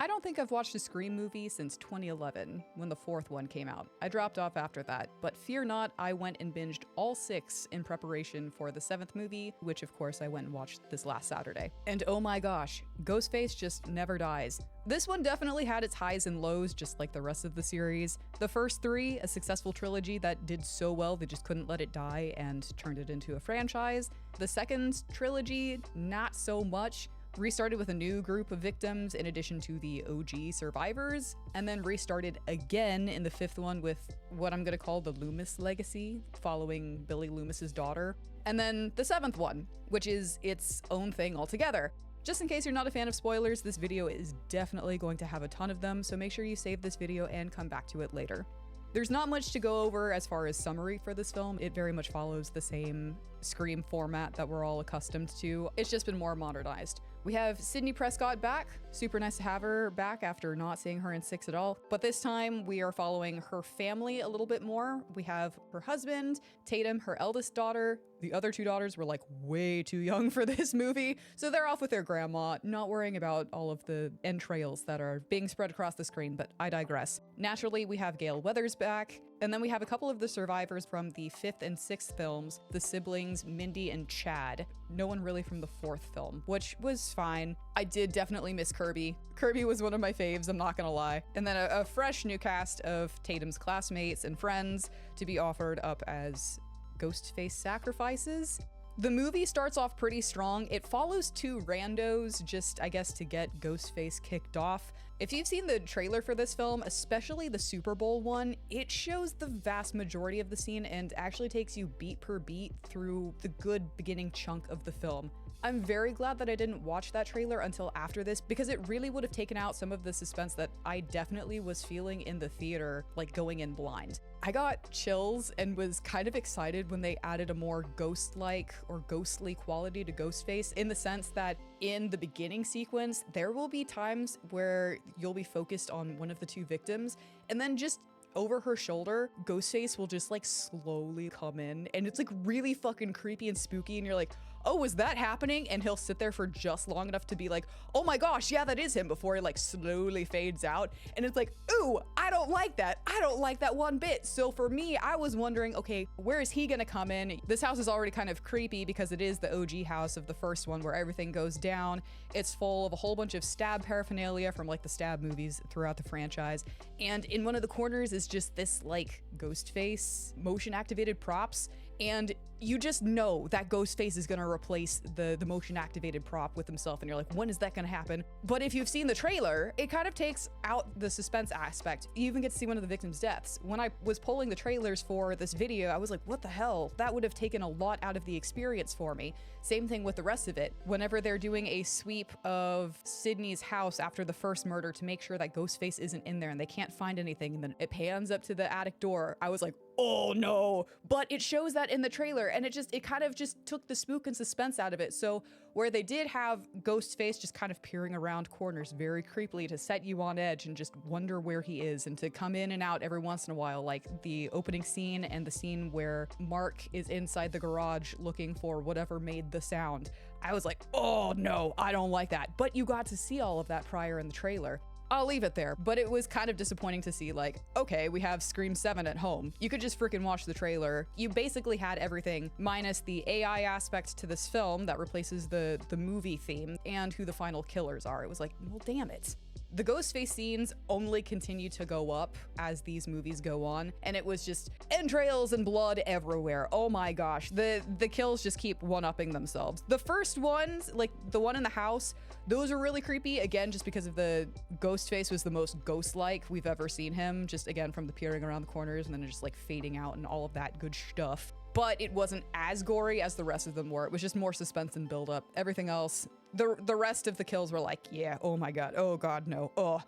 don't think I've watched a Scream movie since 2011, when the 4th one came out. I dropped off after that, but fear not, I went and binged all 6 in preparation for the 7th movie, which of course I went and watched this last Saturday. And oh my gosh, Ghostface just never dies. This one definitely had its highs and lows, just like the rest of the series. The first 3, a successful trilogy that did so well they just couldn't let it die and turned it into a franchise. The second trilogy, not so much. Restarted with a new group of victims in addition to the OG survivors, and then restarted again in the 5th one with what I'm gonna call the Loomis legacy, following Billy Loomis's daughter. And then the 7th one, which is its own thing altogether. Just in case you're not a fan of spoilers, this video is definitely going to have a ton of them, so make sure you save this video and come back to it later. There's not much to go over as far as summary for this film. It very much follows the same Scream format that we're all accustomed to. It's just been more modernized. We have Sidney Prescott back. Super nice to have her back after not seeing her in 6 at all. But this time we are following her family a little bit more. We have her husband, Tatum, her eldest daughter. The other 2 daughters were like way too young for this movie, so they're off with their grandma, not worrying about all of the entrails that are being spread across the screen, but I digress. Naturally, we have Gale Weathers back, and then we have a couple of the survivors from the 5th and 6th films, the siblings Mindy and Chad. No one really from the 4th film, which was fine. I did definitely miss Kirby. Kirby was one of my faves, I'm not gonna lie. And then a fresh new cast of Tatum's classmates and friends to be offered up as Ghostface sacrifices. The movie starts off pretty strong. It follows 2 randos just, I guess, to get Ghostface kicked off. If you've seen the trailer for this film, especially the Super Bowl one, it shows the vast majority of the scene and actually takes you beat per beat through the good beginning chunk of the film. I'm very glad that I didn't watch that trailer until after this, because it really would have taken out some of the suspense that I definitely was feeling in the theater, like going in blind. I got chills and was kind of excited when they added a more ghost-like or ghostly quality to Ghostface, in the sense that in the beginning sequence, there will be times where you'll be focused on one of the 2 victims, and then just over her shoulder, Ghostface will just like slowly come in, and it's like really fucking creepy and spooky, and you're like, oh, is that happening? And he'll sit there for just long enough to be like, oh my gosh, yeah, that is him, before he like slowly fades out. And it's like, ooh, I don't like that. I don't like that one bit. So for me, I was wondering, okay, where is he gonna come in? This house is already kind of creepy because it is the OG house of the first one where everything goes down. It's full of a whole bunch of stab paraphernalia from like the stab movies throughout the franchise. And in one of the corners is just this like Ghostface motion activated props. And you just know that Ghostface is gonna replace the motion activated prop with himself, and you're like, when is that gonna happen? But if you've seen the trailer, it kind of takes out the suspense aspect. You even get to see one of the victims' deaths. When I was pulling the trailers for this video, I was like, what the hell? That would have taken a lot out of the experience for me. Same thing with the rest of it. Whenever they're doing a sweep of Sydney's house after the first murder to make sure that Ghostface isn't in there and they can't find anything, and then it pans up to the attic door, I was like, oh no. But it shows that in the trailer, and it kind of just took the spook and suspense out of it. So where they did have Ghostface just kind of peering around corners very creepily to set you on edge and just wonder where he is, and to come in and out every once in a while, like the opening scene and the scene where Mark is inside the garage looking for whatever made the sound, I was like, oh no, I don't like that. But you got to see all of that prior in the trailer. I'll leave it there, but it was kind of disappointing to see, like, okay, we have Scream 7 at home. You could just freaking watch the trailer. You basically had everything minus the AI aspect to this film that replaces the movie theme and who the final killers are. It was like, well, damn it. The Ghostface scenes only continue to go up as these movies go on, and it was just entrails and blood everywhere. Oh my gosh, the kills just keep one-upping themselves. The first ones, like the one in the house, those are really creepy, again, just because of the Ghostface was the most ghost-like we've ever seen him, just again from the peering around the corners and then just like fading out and all of that good stuff. But it wasn't as gory as the rest of them were. It was just more suspense and build-up. Everything else, the rest of the kills were like, yeah, oh my god, oh god, no, oh.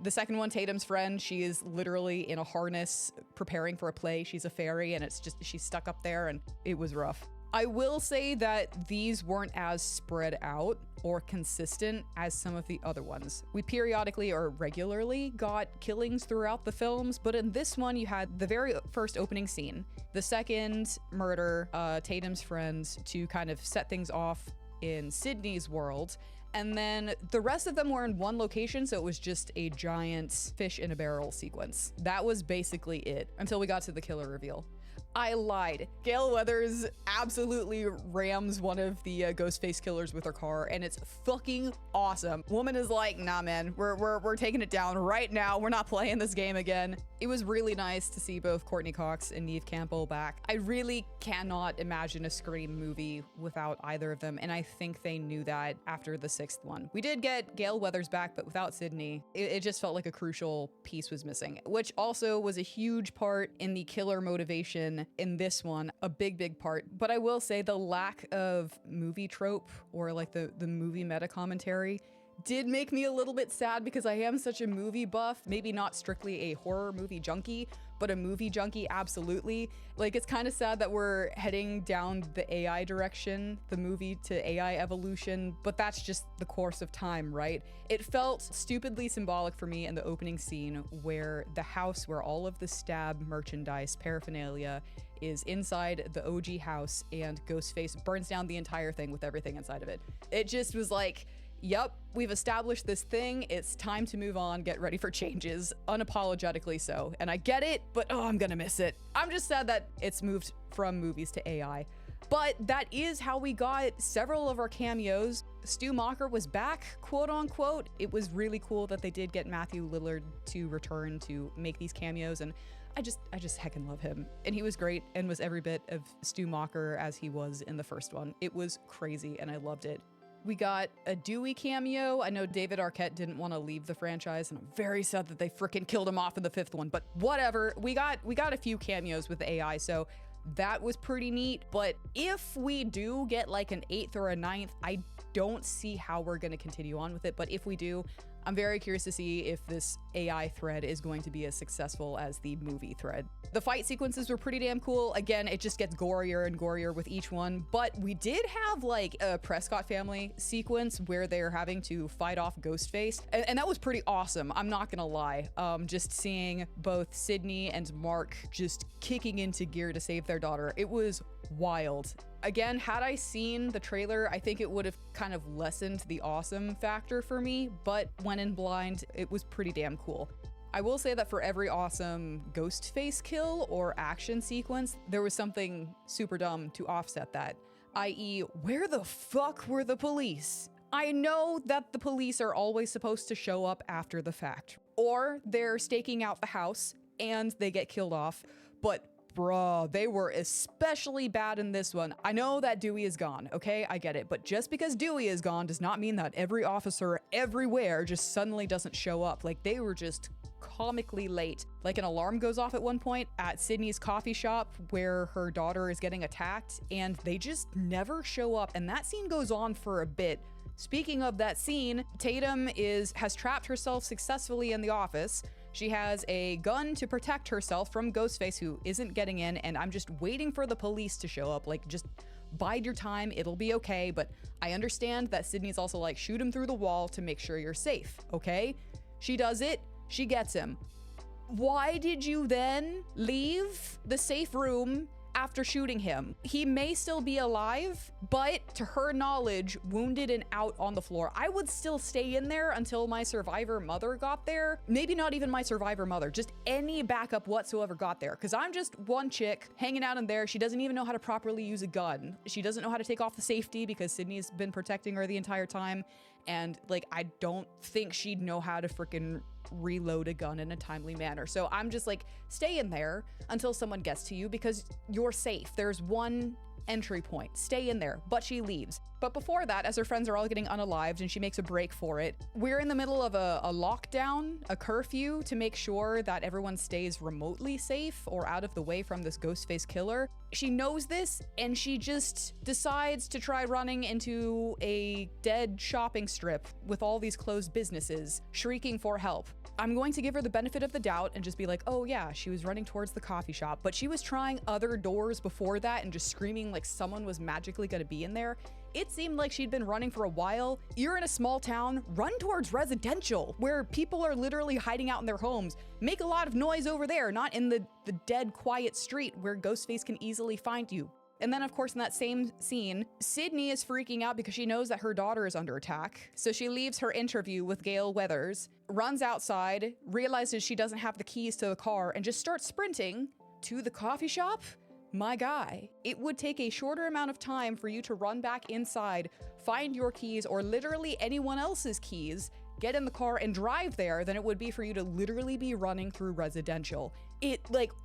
The second one, Tatum's friend, she is literally in a harness preparing for a play. She's a fairy, and it's just, she's stuck up there, and it was rough. I will say that these weren't as spread out or consistent as some of the other ones. We periodically or regularly got killings throughout the films, but in this one you had the very first opening scene, the second murder, Tatum's friends, to kind of set things off in Sydney's world, And then the rest of them were in one location, so it was just a giant fish in a barrel sequence. That was basically it until we got to the killer reveal. I lied. Gale Weathers absolutely rams one of the Ghostface killers with her car, and it's fucking awesome. Woman is like, nah, man, we're taking it down right now. We're not playing this game again. It was really nice to see both Courtney Cox and Neve Campbell back. I really cannot imagine a Scream movie without either of them, and I think they knew that after the 6th one. We did get Gale Weathers back, but without Sydney, it just felt like a crucial piece was missing, which also was a huge part in the killer motivation in this one, a big part. But I will say the lack of movie trope or like the movie meta commentary did make me a little bit sad because I am such a movie buff, maybe not strictly a horror movie junkie, but a movie junkie absolutely. Like, it's kind of sad that we're heading down the AI direction, the movie to AI evolution, but that's just the course of time, right? It felt stupidly symbolic for me in the opening scene where the house where all of the stab merchandise paraphernalia is inside the OG house and Ghostface burns down the entire thing with everything inside of it. It just was like, yep, we've established this thing. It's time to move on, get ready for changes, unapologetically so. And I get it, but oh, I'm gonna miss it. I'm just sad that it's moved from movies to AI. But that is how we got several of our cameos. Stu Macher was back, quote unquote. It was really cool that they did get Matthew Lillard to return to make these cameos, and I just heckin' love him. And he was great and was every bit of Stu Macher as he was in the first one. It was crazy and I loved it. We got a Dewey cameo. I know David Arquette didn't want to leave the franchise, and I'm very sad that they freaking killed him off in the 5th one, but whatever. We got a few cameos with AI, so that was pretty neat. But if we do get like an 8th or a 9th, I don't see how we're going to continue on with it. But if we do, I'm very curious to see if this AI thread is going to be as successful as the movie thread. The fight sequences were pretty damn cool. Again, it just gets gorier and gorier with each one, but we did have like a Prescott family sequence where they're having to fight off Ghostface, and that was pretty awesome. I'm not gonna lie. Just seeing both Sydney and Mark just kicking into gear to save their daughter, it was wild. Again, had I seen the trailer, I think it would have kind of lessened the awesome factor for me, but when in blind, it was pretty damn cool. I will say that for every awesome Ghostface kill or action sequence, there was something super dumb to offset that, i.e., where the fuck were the police? I know that the police are always supposed to show up after the fact, or they're staking out the house and they get killed off, but bruh, they were especially bad in this one. I know that Dewey is gone, okay? I get it. But just because Dewey is gone does not mean that every officer everywhere just suddenly doesn't show up. Like, they were just comically late. Like, an alarm goes off at one point at Sydney's coffee shop where her daughter is getting attacked, and they just never show up. And that scene goes on for a bit. Speaking of that scene, Tatum has trapped herself successfully in the office. She has a gun to protect herself from Ghostface, who isn't getting in, and I'm just waiting for the police to show up. Like, just bide your time, it'll be okay. But I understand that Sydney's also like, shoot him through the wall to make sure you're safe, okay? She does it, she gets him. Why did you then leave the safe room after shooting him? He may still be alive, but to her knowledge, wounded and out on the floor. I would still stay in there until my survivor mother got there. Maybe not even my survivor mother, just any backup whatsoever got there. Because I'm just one chick hanging out in there. She doesn't even know how to properly use a gun. She doesn't know how to take off the safety because Sydney's been protecting her the entire time. And like, I don't think she'd know how to freaking reload a gun in a timely manner. So I'm just like, stay in there until someone gets to you because you're safe. There's one entry point. Stay in there. But she leaves. But before that, as her friends are all getting unalived and she makes a break for it, we're in the middle of a lockdown, a curfew to make sure that everyone stays remotely safe or out of the way from this Ghostface killer. She knows this and she just decides to try running into a dead shopping strip with all these closed businesses, shrieking for help. I'm going to give her the benefit of the doubt and just be like, oh yeah, she was running towards the coffee shop, but she was trying other doors before that and just screaming like someone was magically gonna be in there. It seemed like she'd been running for a while. You're in a small town, run towards residential, where people are literally hiding out in their homes. Make a lot of noise over there, not in the dead, quiet street where Ghostface can easily find you. And then, of course, in that same scene, Sydney is freaking out because she knows that her daughter is under attack. So she leaves her interview with Gail Weathers, runs outside, realizes she doesn't have the keys to the car, and just starts sprinting to the coffee shop. My guy, it would take a shorter amount of time for you to run back inside, find your keys or literally anyone else's keys, get in the car and drive there than it would be for you to literally be running through residential.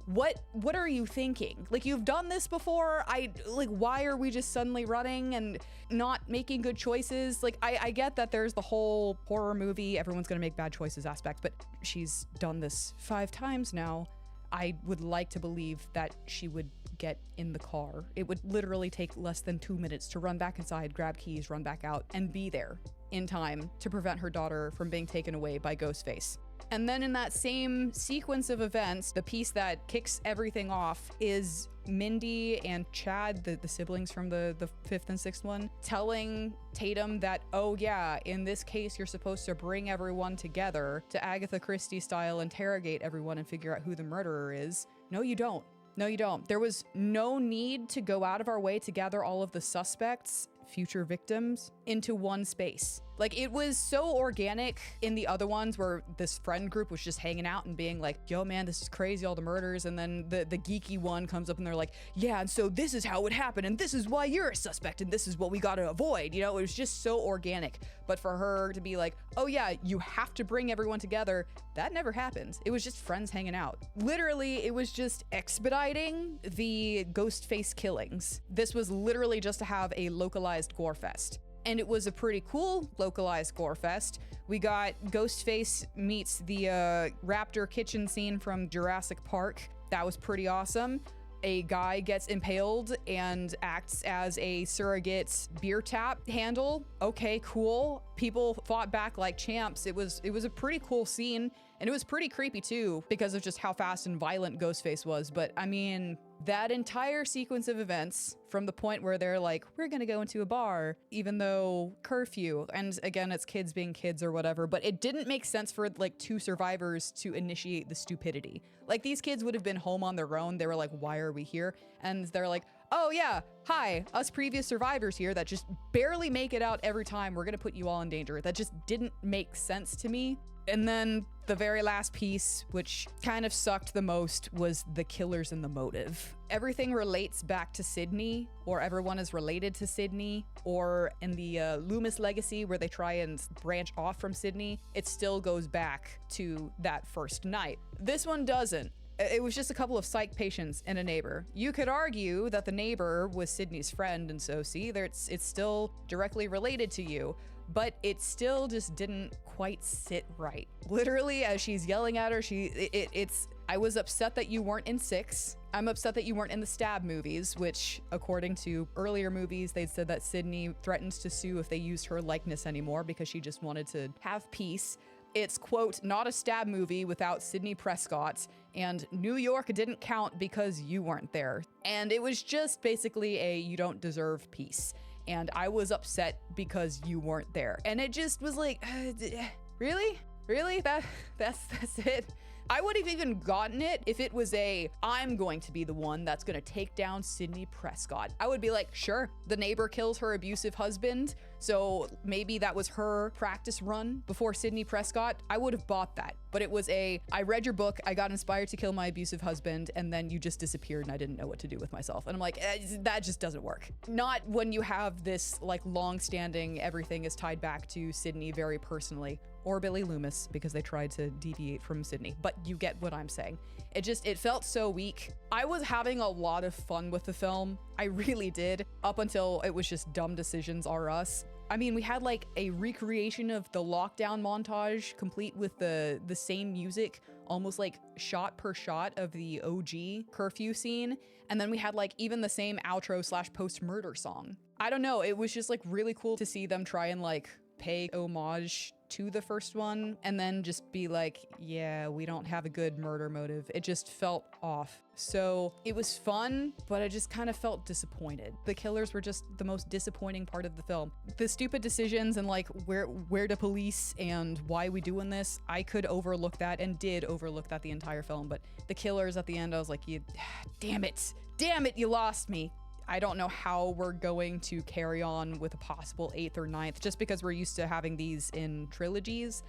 What are you thinking? Like, you've done this before. Why are we just suddenly running and not making good choices? Like, I get that there's the whole horror movie, everyone's gonna make bad choices aspect, but she's done this 5 times now. I would like to believe that she would get in the car. It would literally take less than 2 minutes to run back inside, grab keys, run back out, and be there in time to prevent her daughter from being taken away by Ghostface. And then in that same sequence of events, the piece that kicks everything off is Mindy and Chad, the siblings from the 5th and 6th one, telling Tatum that, oh yeah, in this case, you're supposed to bring everyone together to Agatha Christie style interrogate everyone and figure out who the murderer is. No, you don't. No, you don't. There was no need to go out of our way to gather all of the suspects, future victims, into one space. Like, it was so organic in the other ones where this friend group was just hanging out and being like, yo man, this is crazy, all the murders. And then the geeky one comes up and they're like, yeah, and so this is how it happened. And this is why you're a suspect. And this is what we got to avoid. You know, it was just so organic. But for her to be like, oh yeah, you have to bring everyone together, that never happened. It was just friends hanging out. Literally, it was just expediting the Ghostface killings. This was literally just to have a localized gore fest. And it was a pretty cool localized gore fest. We got Ghostface meets the raptor kitchen scene from Jurassic Park. That was pretty awesome. A guy gets impaled and acts as a surrogate beer tap handle. Okay, cool. People fought back like champs. It was a pretty cool scene. And it was pretty creepy too, because of just how fast and violent Ghostface was. But I mean, that entire sequence of events, from the point where they're like, we're gonna go into a bar, even though curfew, and again, it's kids being kids or whatever, but it didn't make sense for like 2 survivors to initiate the stupidity. Like, these kids would have been home on their own. They were like, why are we here? And they're like, oh yeah, hi, us previous survivors here that just barely make it out every time. We're gonna put you all in danger. That just didn't make sense to me. And then the very last piece, which kind of sucked the most, was the killers and the motive. Everything relates back to Sydney, or everyone is related to Sydney, or in the Loomis legacy where they try and branch off from Sydney, it still goes back to that first night. This one doesn't. It was just a couple of psych patients and a neighbor. You could argue that the neighbor was Sydney's friend, and so see, it's still directly related to you. But it still just didn't quite sit right. Literally, as she's yelling at her, I was upset that you weren't in 6. I'm upset that you weren't in the Stab movies, which, according to earlier movies, they'd said that Sydney threatens to sue if they used her likeness anymore because she just wanted to have peace. It's, quote, not a Stab movie without Sidney Prescott, and New York didn't count because you weren't there. And it was just basically a you don't deserve peace. And I was upset because you weren't there. And it just was like, really? Really? That's it? I would have even gotten it if it was I'm going to be the one that's gonna take down Sidney Prescott. I would be like, sure, the neighbor kills her abusive husband, so maybe that was her practice run before Sidney Prescott. I would have bought that. But it was I read your book, I got inspired to kill my abusive husband, and then you just disappeared and I didn't know what to do with myself. And I'm like, that just doesn't work. Not when you have this like long-standing, everything is tied back to Sidney very personally. Or Billy Loomis, because they tried to deviate from Sydney. But you get what I'm saying. It felt so weak. I was having a lot of fun with the film. I really did, up until it was just dumb decisions are us. I mean, we had like a recreation of the lockdown montage, complete with the same music, almost like shot per shot of the OG curfew scene. And then we had like even the same outro / post-murder song. I don't know, it was just like really cool to see them try and like pay homage to the first one and then just be like, yeah, we don't have a good murder motive. It just felt off. So it was fun, but I just kind of felt disappointed. The killers were just the most disappointing part of the film. The stupid decisions and like where to police and why we doing this, I could overlook that and did overlook that the entire film. But the killers at the end, I was like, damn it, you lost me. I don't know how we're going to carry on with a possible 8th or 9th, just because we're used to having these in trilogies.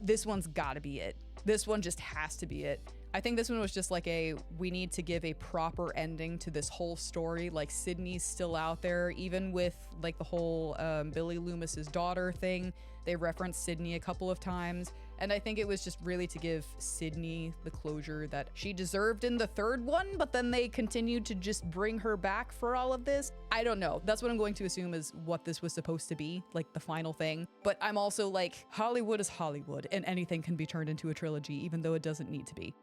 This one's gotta be it. This one just has to be it. I think this one was just like we need to give a proper ending to this whole story. Like, Sydney's still out there, even with like the whole Billy Loomis's daughter thing. They referenced Sydney a couple of times. And I think it was just really to give Sydney the closure that she deserved in the 3rd one, but then they continued to just bring her back for all of this. I don't know. That's what I'm going to assume is what this was supposed to be, like the final thing. But I'm also like, Hollywood is Hollywood, and anything can be turned into a trilogy, even though it doesn't need to be.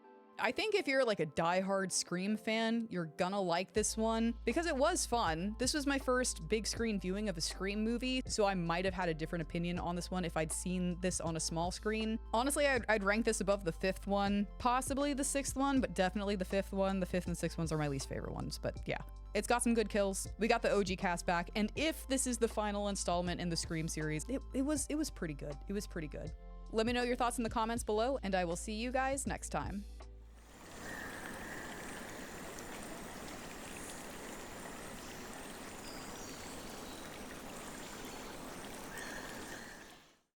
I think if you're like a diehard Scream fan, you're gonna like this one because it was fun. This was my first big screen viewing of a Scream movie, so I might have had a different opinion on this one if I'd seen this on a small screen. Honestly, I'd rank this above the 5th one, possibly the 6th one, but definitely the 5th one. The 5th and 6th ones are my least favorite ones, but yeah. It's got some good kills. We got the OG cast back, and if this is the final installment in the Scream series, it was pretty good. It was pretty good. Let me know your thoughts in the comments below, and I will see you guys next time.